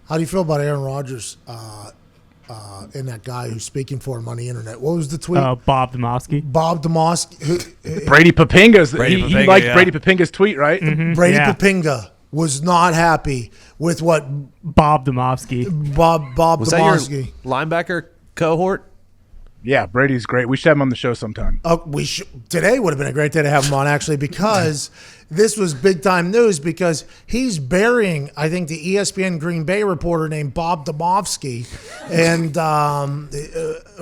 How do you feel about Aaron Rodgers and that guy who's speaking for him on the internet? What was the tweet? Bob Demofsky. Bob Demofsky. Brady Papinga's. He liked Brady Papinga's tweet, right? Mm-hmm. Brady Papinga was not happy with what Bob Demofsky. Bob was Demofsky. That your linebacker cohort? Yeah, Brady's great. We should have him on the show sometime. Today would have been a great day to have him on, actually, because this was big time news. Because he's burying, I think, the ESPN Green Bay reporter named Bob Demofsky and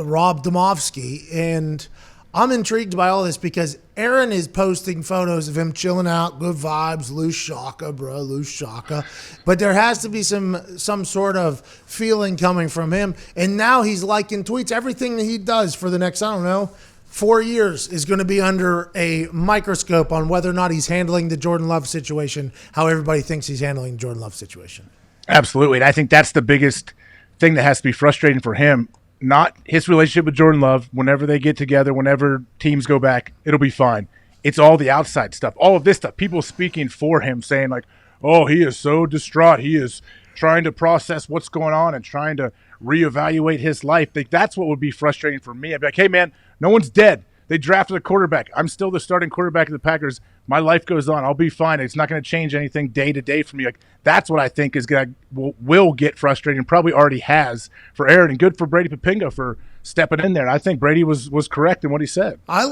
Rob Demofsky, and I'm intrigued by all this because Aaron is posting photos of him chilling out, good vibes, loose shaka, bro, loose shaka. But there has to be some sort of feeling coming from him. And now he's liking tweets. Everything that he does for the next, 4 years is going to be under a microscope on whether or not he's handling the Jordan Love situation, how everybody thinks he's handling the Jordan Love situation. Absolutely. And I think that's the biggest thing that has to be frustrating for him. Not his relationship with Jordan Love. Whenever they get together, whenever teams go back, it'll be fine. It's all the outside stuff, all of this stuff. People speaking for him, saying like, "Oh, he is so distraught. He is trying to process what's going on and trying to reevaluate his life." Like, that's what would be frustrating for me. I'd be like, "Hey, man, no one's dead. They drafted a quarterback. I'm still the starting quarterback of the Packers. My life goes on. I'll be fine. It's not going to change anything day to day for me." Like, that's what I think is will get frustrating. Probably already has for Aaron, and good for Brady Papinga for stepping in there. I think Brady was correct in what he said. I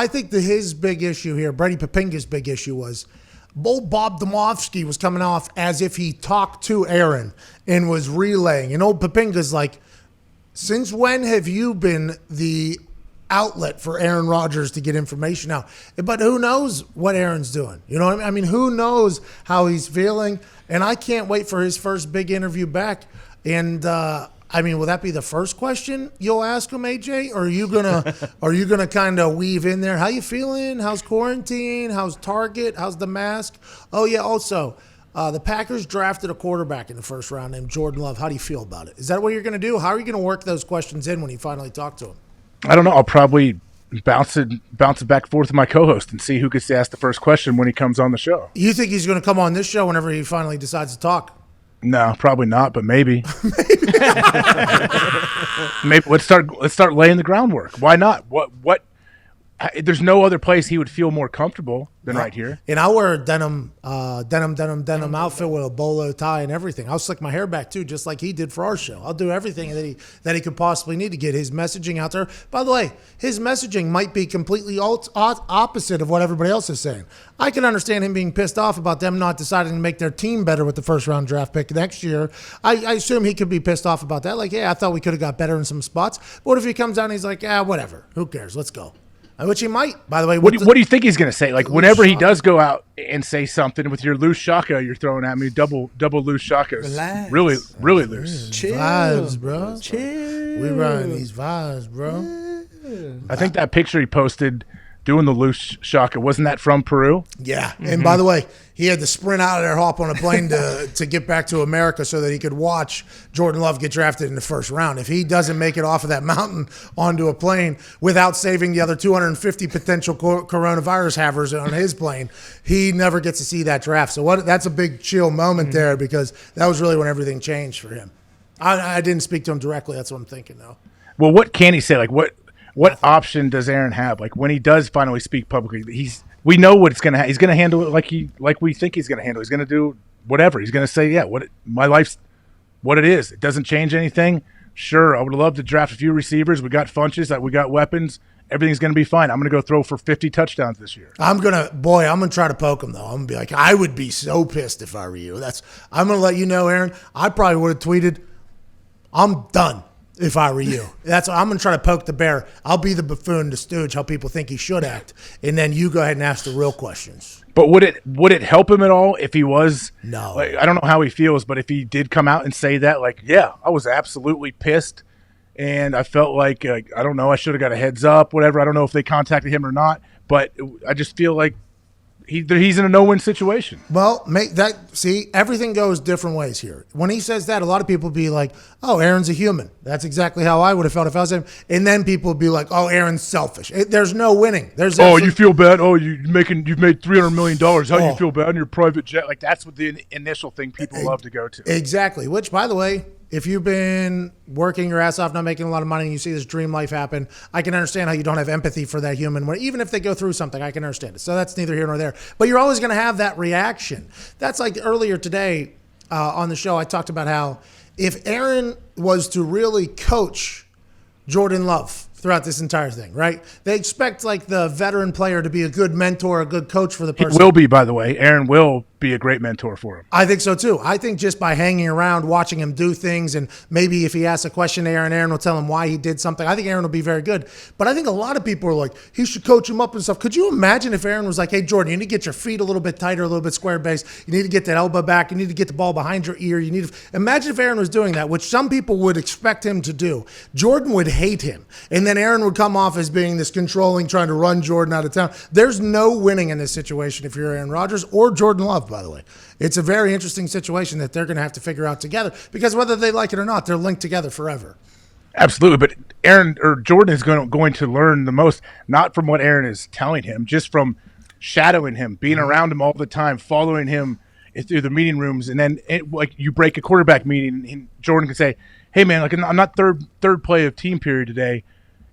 think his big issue here, Brady Papinga's big issue was old Bob Demofsky was coming off as if he talked to Aaron and was relaying. And old Papinga's like, since when have you been the outlet for Aaron Rodgers to get information out? But who knows what Aaron's doing? You know what I mean? Who knows how he's feeling? And I can't wait for his first big interview back. And will that be the first question you'll ask him, AJ? Or are you gonna kind of weave in there? How you feeling? How's quarantine? How's Target? How's the mask? Oh yeah. Also, the Packers drafted a quarterback in the first round named Jordan Love. How do you feel about it? Is that what you're gonna do? How are you gonna work those questions in when you finally talk to him? I don't know. I'll probably bounce it back and forth with my co-host and see who gets to ask the first question when he comes on the show. You think he's going to come on this show whenever he finally decides to talk? No, probably not, but maybe. Maybe let's start laying the groundwork. Why not? What there's no other place he would feel more comfortable than right here. And I'll wear a denim outfit with a bolo tie and everything. I'll slick my hair back too, just like he did for our show. I'll do everything that he could possibly need to get his messaging out there. By the way, his messaging might be completely opposite of what everybody else is saying. I can understand him being pissed off about them not deciding to make their team better with the first round draft pick next year. I assume he could be pissed off about that. Like, yeah, I thought we could have got better in some spots. But what if he comes down and he's like, whatever. Who cares? Let's go. Which he might, by the way. What do you think he's going to say? Like, whenever he does go out and say something with your loose shaka you're throwing at me, double loose shakas. Relax. Really loose. Chill. Vibes, bro. Chill. We run these vibes, bro. I think that picture he posted doing the loose shaka, wasn't that from Peru? Yeah. Mm-hmm. And by the way, he had to sprint out of there, hop on a plane to get back to America so that he could watch Jordan Love get drafted in the first round. If he doesn't make it off of that mountain onto a plane without saving the other 250 potential coronavirus havers on his plane, he never gets to see that draft. So that's a big chill moment there, because that was really when everything changed for him. I didn't speak to him directly. That's what I'm thinking, though. Well, what can he say? Like, what option does Aaron have? Like, when he does finally speak publicly, we know what it's going to he's going to handle it like we think he's going to handle it. He's going to do whatever. He's going to say, my life's what it is. It doesn't change anything. Sure, I would love to draft a few receivers. We got funches, we got weapons. Everything's going to be fine. I'm going to go throw for 50 touchdowns this year. I'm going to try to poke him, though. I'm going to be like, I would be so pissed if I were you. I'm going to let you know, Aaron, I probably would have tweeted, I'm done. If I were you, I'm going to try to poke the bear. I'll be the buffoon, the stooge, how people think he should act, and then you go ahead and ask the real questions. But would it help him at all if he was? No. Like, I don't know how he feels, but if he did come out and say that, like, yeah, I was absolutely pissed, and I felt like I don't know, I should have got a heads up, whatever. I don't know if they contacted him or not, but I just feel like he's in a no-win situation. Well, everything goes different ways here. When he says that, a lot of people be like, "Oh, Aaron's a human." That's exactly how I would have felt if I was him. And then people would be like, "Oh, Aaron's selfish." There's no winning. You feel bad. Oh, you've made $300 million. How do you feel bad in your private jet? Like that's what the initial thing people love to go to. Exactly. Which, by the way, if you've been working your ass off, not making a lot of money, and you see this dream life happen, I can understand how you don't have empathy for that human. Even if they go through something, I can understand it. So that's neither here nor there. But you're always going to have that reaction. That's like earlier today on the show, I talked about how if Aaron was to really coach Jordan Love throughout this entire thing, right? They expect like the veteran player to be a good mentor, a good coach for the person. It will be, by the way. Aaron will be a great mentor for him. I think so too. I think just by hanging around, watching him do things, and maybe if he asks a question to Aaron will tell him why he did something. I think Aaron will be very good. But I think a lot of people are like, he should coach him up and stuff. Could you imagine if Aaron was like, hey, Jordan, you need to get your feet a little bit tighter, a little bit square base. You need to get that elbow back. You need to get the ball behind your ear. Imagine if Aaron was doing that, which some people would expect him to do. Jordan would hate him. And then Aaron would come off as being this controlling, trying to run Jordan out of town. There's no winning in this situation if you're Aaron Rodgers or Jordan Love, by the way. It's a very interesting situation that they're going to have to figure out together because whether they like it or not, they're linked together forever. Absolutely, but Aaron or Jordan is going to learn the most, not from what Aaron is telling him, just from shadowing him, being around him all the time, following him through the meeting rooms, and then like you break a quarterback meeting, and Jordan can say, "Hey man, like I'm not third play of team period today.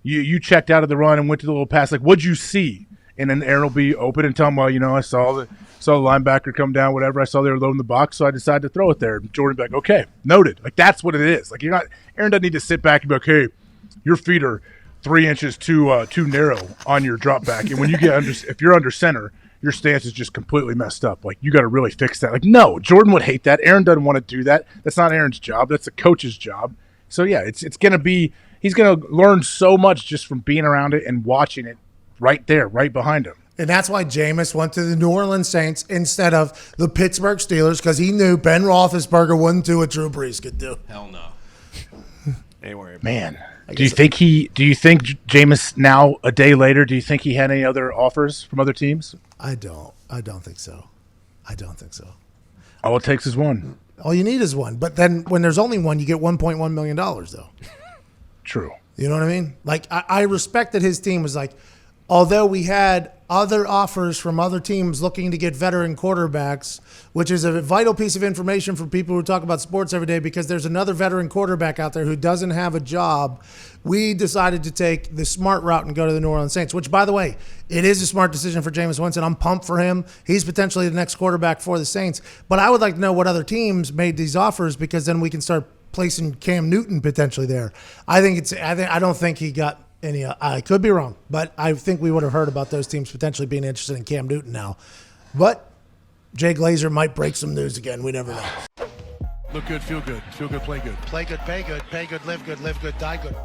You checked out of the run and went to the little pass. Like, what'd you see?" And then Aaron will be open and tell him, well, I saw the linebacker come down, whatever. I saw they were loading the box, so I decided to throw it there. And Jordan will be like, okay, noted. Like, that's what it is. Like, Aaron doesn't need to sit back and be like, hey, your feet are 3 inches too narrow on your drop back. And when you get if you're under center, your stance is just completely messed up. Like, you got to really fix that. Like, no, Jordan would hate that. Aaron doesn't want to do that. That's not Aaron's job. That's the coach's job. So, yeah, it's going to be – he's going to learn so much just from being around it and watching it right there, right behind him. And that's why Jameis went to the New Orleans Saints instead of the Pittsburgh Steelers, because he knew Ben Roethlisberger wouldn't do what Drew Brees could do. Hell no. Ain't worried about Man, do you think Jameis now, a day later, do you think he had any other offers from other teams? I don't think so. All it takes is one. All you need is one. But then when there's only one, you get $1.1 million, though. True. You know what I mean? Like, I respect that his team was like, although we had other offers from other teams looking to get veteran quarterbacks, which is a vital piece of information for people who talk about sports every day, because there's another veteran quarterback out there who doesn't have a job. We decided to take the smart route and go to the New Orleans Saints, which, by the way, it is a smart decision for Jameis Winston. I'm pumped for him. He's potentially the next quarterback for the Saints. But I would like to know what other teams made these offers, because then we can start placing Cam Newton potentially there. I don't think he got any. I could be wrong, but I think we would have heard about those teams potentially being interested in Cam Newton now. But Jay Glazer might break some news again. We never know. Look good, feel good, play good. Play good, pay good, live good, die good.